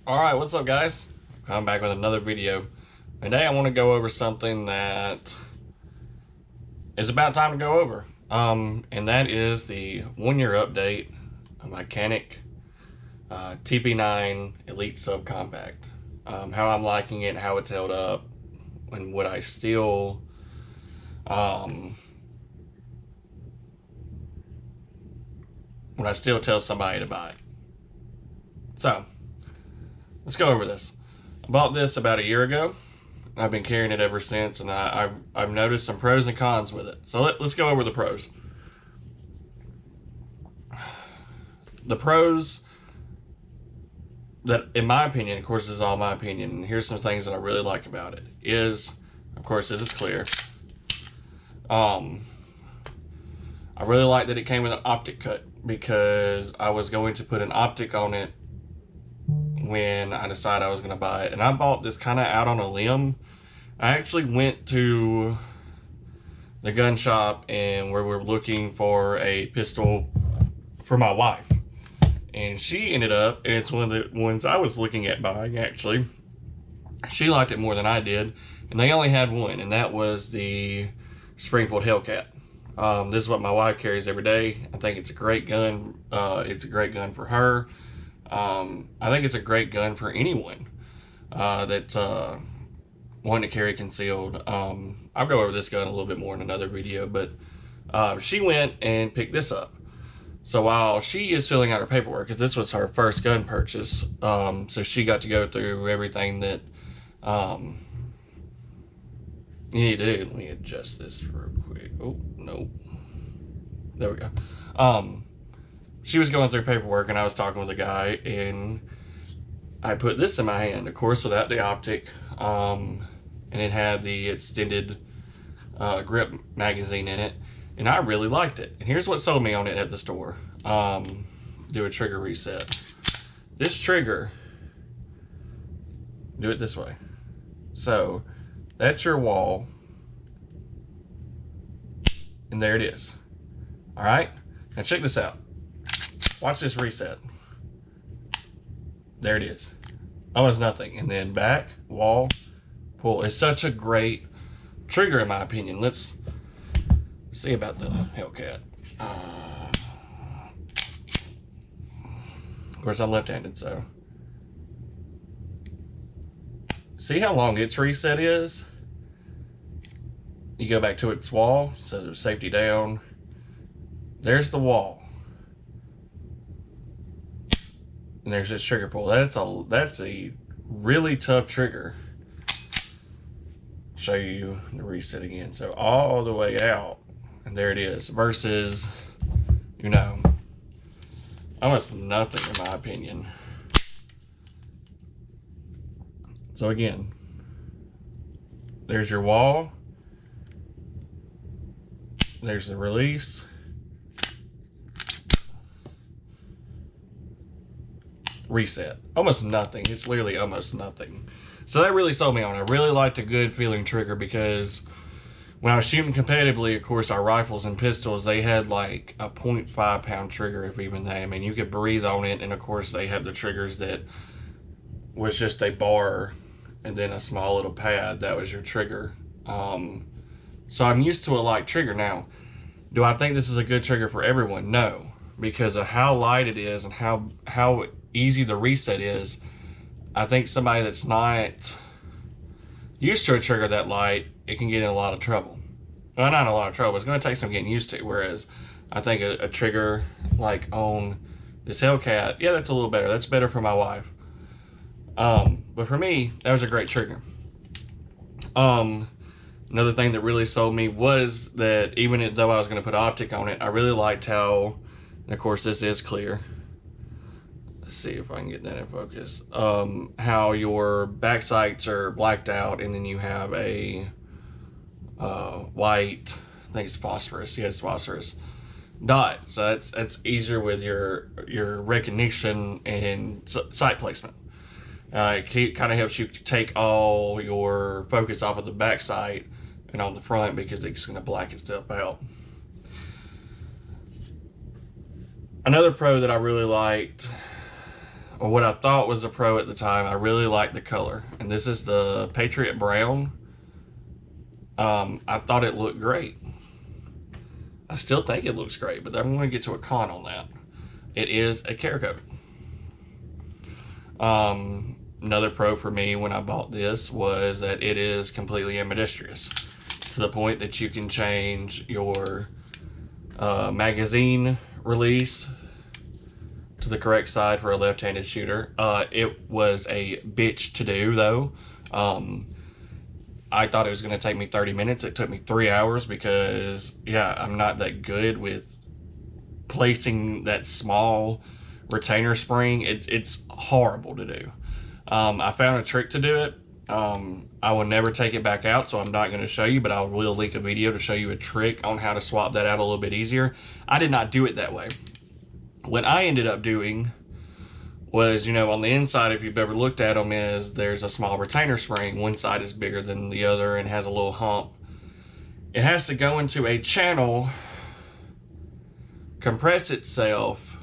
Alright, what's up guys? I'm back with another video. Today I want to go over something that is about time to go over. And that is the 1-year update of my Canik TP9 Elite Subcompact. How I'm liking it, how it's held up, and would I still tell somebody to buy it. So, let's go over this. I bought this about a year ago. I've been carrying it ever since, and I've noticed some pros and cons with it. So let's go over the pros. The pros that, in my opinion, of course this is all my opinion, and here's some things that I really like about it, is, of course, this is clear. I really like that it came with an optic cut, because I was going to put an optic on it when I decided I was going to buy it. And I bought this kind of out on a limb. I actually went to the gun shop and where we're looking for a pistol for my wife. And she ended up, and it's one of the ones I was looking at buying actually. She liked it more than I did. And they only had one, and that was the Springfield Hellcat. This is what my wife carries every day. I think it's a great gun. It's a great gun for her. I think it's a great gun for anyone that's wanting to carry concealed. I'll go over this gun a little bit more in another video, but she went and picked this up. So while she is filling out her paperwork, because this was her first gun purchase, so she got to go through everything that you need to do. Let me adjust this real quick. Oh, no. There we go. She was going through paperwork, and I was talking with a guy, and I put this in my hand, of course, without the optic, and it had the extended grip magazine in it, and I really liked it. And here's what sold me on it at the store. Do a trigger reset. This trigger, do it this way. So that's your wall, and there it is. All right, now check this out. Watch this reset. There it is. Almost nothing. And then back, wall, pull. It's such a great trigger in my opinion. Let's see about the Hellcat. Of course, I'm left-handed, so. See how long its reset is? You go back to its wall, so safety down. There's the wall. And there's this trigger pull. That's a really tough trigger. Show you the reset again. So all the way out, and there it is. Versus, you know, almost nothing in my opinion. So again, there's your wall. There's the release. Reset. Almost nothing. It's literally almost nothing. So that really sold me on it. I really liked a good feeling trigger, because when I was shooting competitively, of course, our rifles and pistols, they had like a 0.5 pound trigger, if even that. I mean, you could breathe on it, and of course they had the triggers that was just a bar and then a small little pad. That was your trigger. So I'm used to a light trigger. Now, do I think this is a good trigger for everyone? No, because of how light it is and how easy the reset is. I think somebody that's not used to a trigger that light, it can get in a lot of trouble. Well, not a lot of trouble. It's going to take some getting used to. Whereas I think a trigger like on this Hellcat, yeah, that's a little better. That's better for my wife. But for me, that was a great trigger. Another thing that really sold me was that even though I was going to put optic on it, I really liked how, and of course this is clear. Let's see if I can get that in focus. How your back sights are blacked out, and then you have a white, I think it's phosphorus. Yeah, it's phosphorus dot. So that's easier with your recognition and sight placement. It kind of helps you take all your focus off of the back sight and on the front, because it's going to black itself out. Another pro that I really liked or what I thought was a Pro at the time. I really liked the color, and this is the Patriot Brown. I thought it looked great. I still think it looks great, but I'm going to get to a con on that. It is a Cerakote. Another pro for me when I bought this was that it is completely ambidextrous, to the point that you can change your magazine release to the correct side for a left-handed shooter. It was a bitch to do, though. I thought it was going to take me 30 minutes. It took me 3 hours because, yeah, I'm not that good with placing that small retainer spring. It's horrible to do. I found a trick to do it. I will never take it back out, so I'm not going to show you, but I will link a video to show you a trick on how to swap that out a little bit easier. I did not do it that way. What I ended up doing was, you know, on the inside, if you've ever looked at them, is there's a small retainer spring. One side is bigger than the other and has a little hump. It has to go into a channel, compress itself,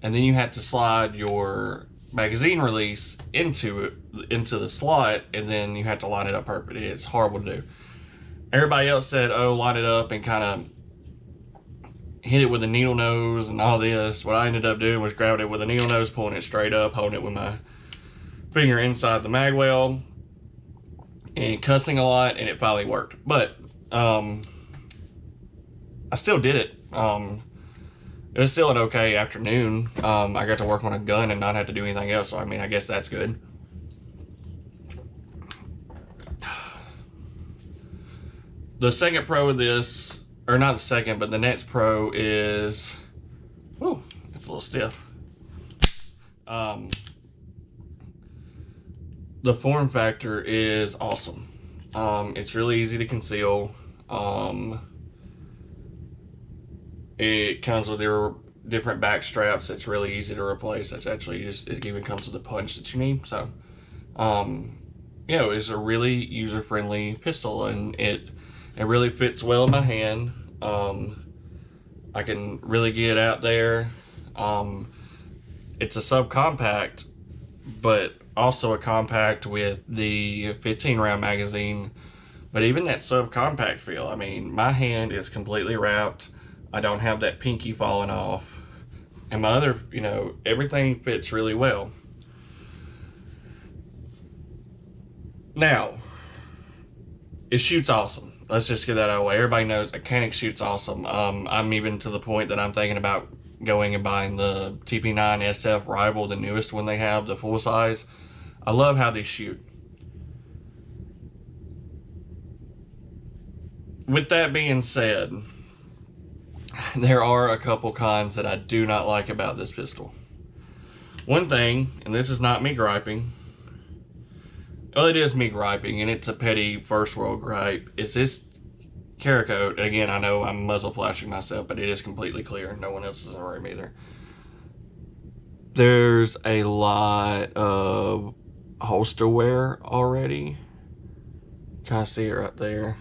and then you have to slide your magazine release into the slot, and then you have to line it up perfectly. It's horrible to do. Everybody else said, oh, line it up and kind of hit it with a needle nose and all this. What I ended up doing was grabbing it with a needle nose, pulling it straight up, holding it with my finger inside the mag well, and cussing a lot, and it finally worked. But I still did it. It was still an okay afternoon. I got to work on a gun and not have to do anything else, so I mean, I guess that's good. The second pro of this, or not the second, but the next pro is, whoa, it's a little stiff. The form factor is awesome. It's really easy to conceal. It comes with your different back straps. It's really easy to replace. It's actually just, it even comes with a punch that you need. So, you know, it's a really user-friendly pistol, and it really fits well in my hand. I can really get out there. It's a subcompact, but also a compact with the 15 round magazine. But even that subcompact feel, I mean, my hand is completely wrapped. I don't have that pinky falling off. And my other, you know, everything fits really well. Now, it shoots awesome. Let's just get that out of the way. Everybody knows a Canik shoots awesome. I'm even to the point that I'm thinking about going and buying the TP9 SF Rival, the newest one they have, the full size. I love how they shoot. With that being said, there are a couple cons that I do not like about this pistol. One thing, and this is not me griping, well, it is me griping, and it's a petty first world gripe, is this Cerakote, and again, I know I'm muzzle flashing myself, but it is completely clear. No one else is in the room either. There's a lot of holster wear already. Kind of see it right there.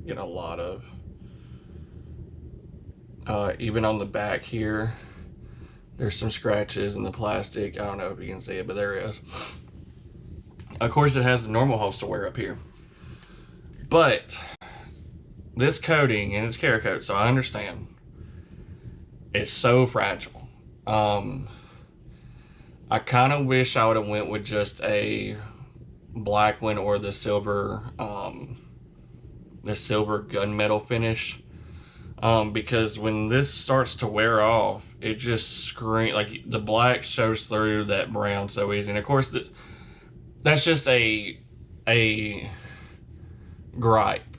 Get a lot of, even on the back here, there's some scratches in the plastic. I don't know if you can see it, but there it is. Of course, it has the normal holster wear up here. But this coating, and it's Cerakote, so I understand, it's so fragile. I kind of wish I would have went with just a black one or the silver gunmetal finish. Because when this starts to wear off, it just screams, like the black shows through that brown so easy. And of course, that's just a gripe.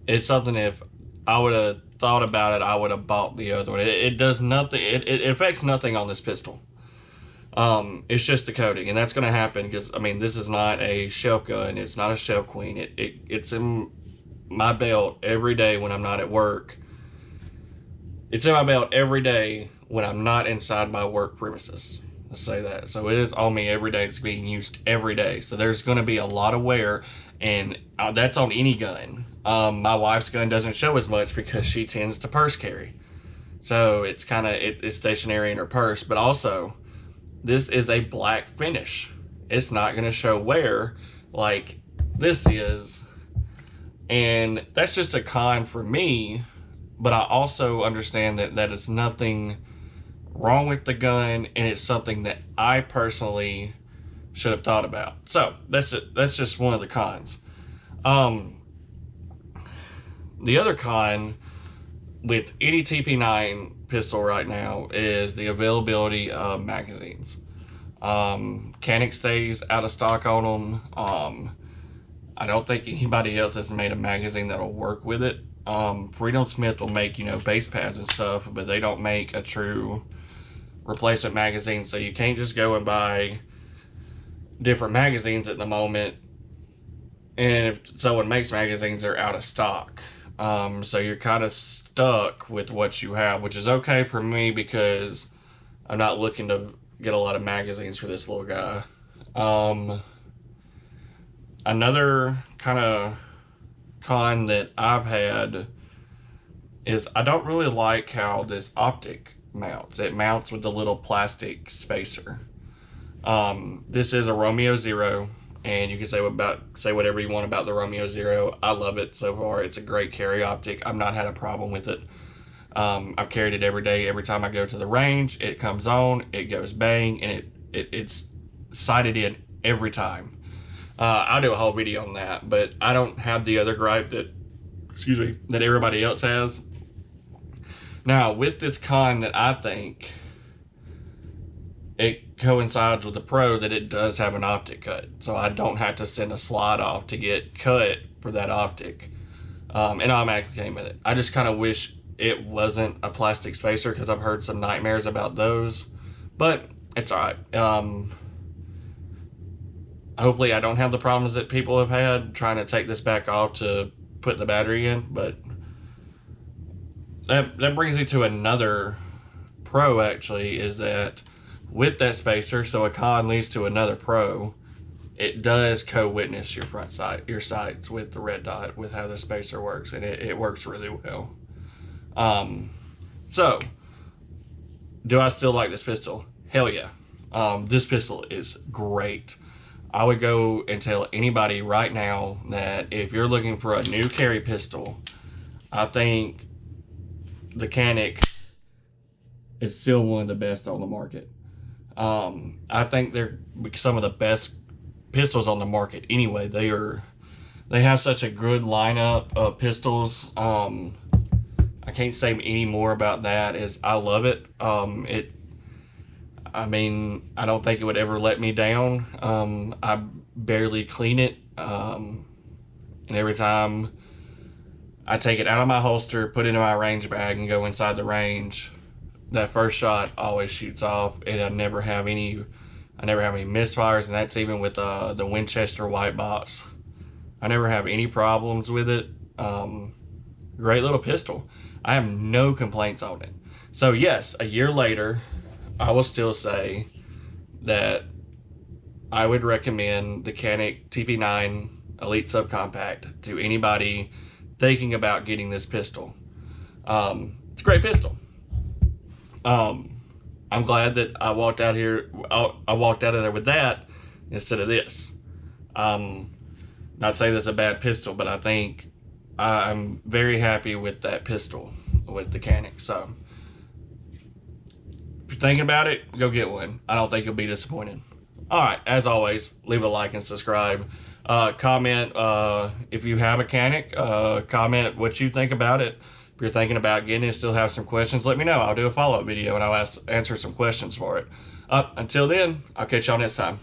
It's something, if I would have thought about it, I would have bought the other one. It does nothing. It affects nothing on this pistol. It's just the coating, and that's going to happen because, I mean, this is not a shelf gun. It's not a shelf queen. It's in my belt every day when I'm not at work. It's in my belt every day when I'm not inside my work premises. Let's say that. So it is on me every day. It's being used every day. So there's going to be a lot of wear, and that's on any gun. My wife's gun doesn't show as much because she tends to purse carry. So it's kind of, it's stationary in her purse. But also, this is a black finish. It's not going to show wear like this is. And that's just a con for me, but I also understand that that is nothing wrong with the gun, and it's something that I personally should have thought about. So that's just one of the cons. The other con with any TP9 pistol right now is the availability of magazines. Canik stays out of stock on them. I don't think anybody else has made a magazine that'll work with it. Freedom Smith will make, base pads and stuff, but they don't make a true replacement magazine, so you can't just go and buy different magazines at the moment. And if someone makes magazines, they're out of stock. So you're kind of stuck with what you have, which is okay for me because I'm not looking to get a lot of magazines for this little guy. Another kind of con that I've had is I don't really like how this optic mounts. It mounts with the little plastic spacer. This is a Romeo Zero, and you can say whatever you want about the Romeo Zero. I love it so far. It's a great carry optic. I've not had a problem with it. I've carried it every day. Every time I go to the range, it comes on, it goes bang, and it's sighted in every time. I'll do a whole video on that, but I don't have the other gripe that everybody else has. Now, with this con that I think it coincides with the Pro that it does have an optic cut, so I don't have to send a slide off to get cut for that optic. And automatically came with it. I just kind of wish it wasn't a plastic spacer because I've heard some nightmares about those, but it's all right. Hopefully I don't have the problems that people have had trying to take this back off to put the battery in, but that brings me to another pro, actually, is that with that spacer, so a con leads to another pro, it does co-witness your front sight, your sights with the red dot, with how the spacer works, and it works really well. So, do I still like this pistol? Hell yeah. This pistol is great. I would go and tell anybody right now that if you're looking for a new carry pistol, I think the Canik is still one of the best on the market. I think they're some of the best pistols on the market anyway. They have such a good lineup of pistols. I can't say any more about that, as I love it. I don't think it would ever let me down. I barely clean it. And every time I take it out of my holster, put it in my range bag, and go inside the range, that first shot always shoots off, and I never have any misfires, and that's even with the Winchester white box. I never have any problems with it. Great little pistol. I have no complaints on it. So yes, a year later, I will still say that I would recommend the Canik TP9 Elite Subcompact to anybody thinking about getting this pistol. It's a great pistol. I'm glad that I walked out of there with that instead of this. Not saying this is a bad pistol, but I think I'm very happy with that pistol with the Canik. So if you're thinking about it, go get one. I don't think you'll be disappointed. Alright, as always, leave a like and subscribe. Comment if you have a Canik. Comment what you think about it. If you're thinking about getting it, still have some questions, let me know. I'll do a follow-up video and I'll answer some questions for it. Until then, I'll catch y'all next time.